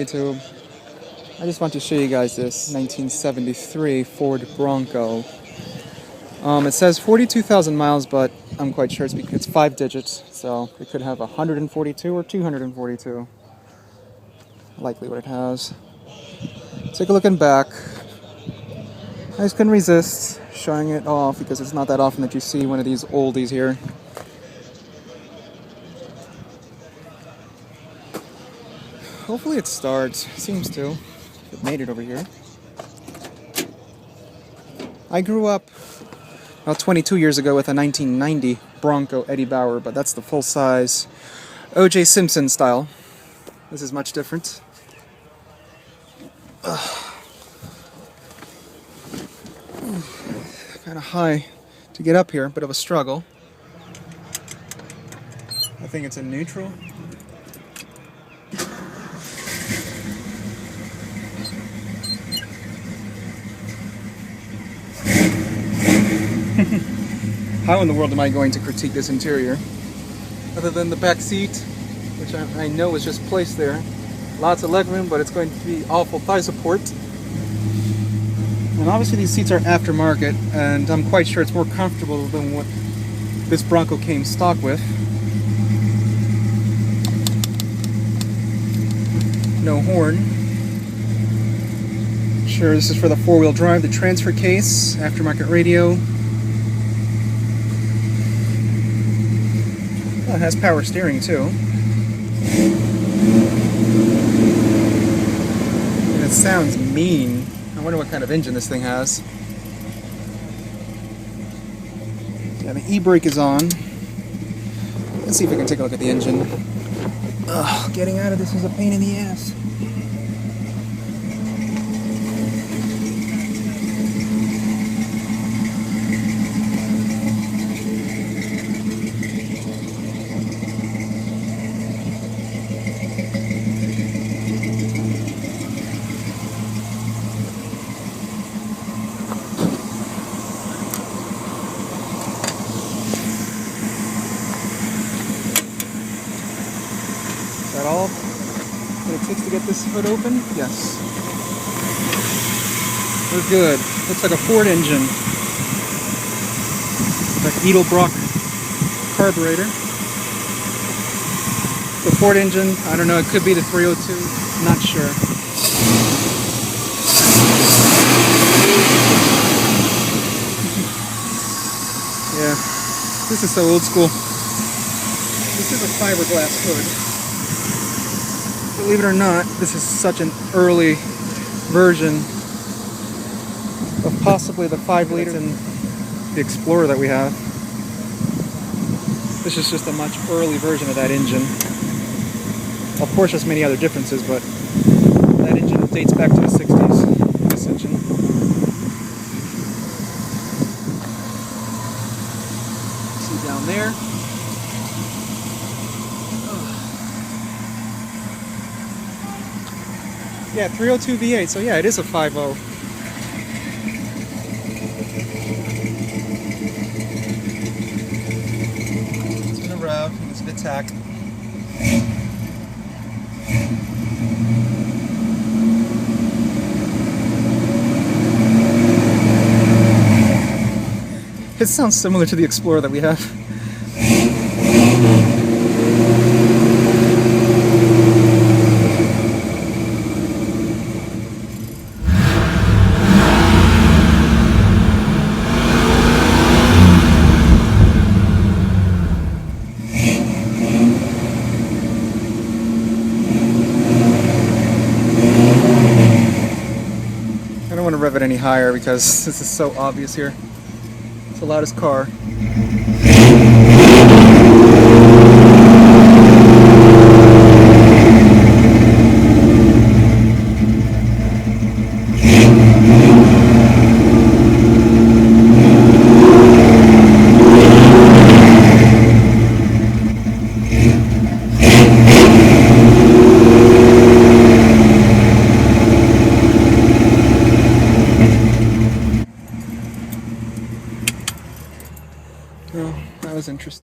YouTube. I just want to show you guys this 1973 Ford Bronco. It says 42,000 miles, but I'm quite sure it's 5 digits, so it could have 142 or 242. Likely what it has. Take a look in back. I just couldn't resist showing it off because it's not that often that you see one of these oldies here. Hopefully it starts. Seems to. It made it over here. I grew up about 22 years ago with a 1990 Bronco Eddie Bauer, but that's the full size O.J. Simpson style. This is much different. Kind of high to get up here, bit of a struggle. I think it's in neutral. How in the world am I going to critique this interior? Other than the back seat, which I know is just placed there. Lots of legroom, but it's going to be awful thigh support. And obviously these seats are aftermarket, and I'm quite sure it's more comfortable than what this Bronco came stock with. No horn. Sure, this is for the four-wheel drive, the transfer case, aftermarket radio. Well, it has power steering too. And it sounds mean. I wonder what kind of engine this thing has. Yeah, the e-brake is on. Let's see if we can take a look at the engine. Ugh, getting out of this is a pain in the ass. Is that all that it takes to get this hood open? Yes. We're good. Looks like a Ford engine. Like Edelbrock carburetor. The Ford engine, I don't know, it could be the 302, not sure. Yeah, this is so old school. This is a fiberglass hood. Believe it or not, this is such an early version of possibly the 5-liter and the Explorer that we have. This is just a much early version of that engine. Of course, there's many other differences, but that engine dates back to the 60s. This engine. See down there. Yeah, 302 V8, so yeah, it is a 5.0. Spin around, it's an attack. It sounds similar to the Explorer that we have. I don't want to rev it any higher because this is so obvious here. It's the loudest car. Well, that was interesting.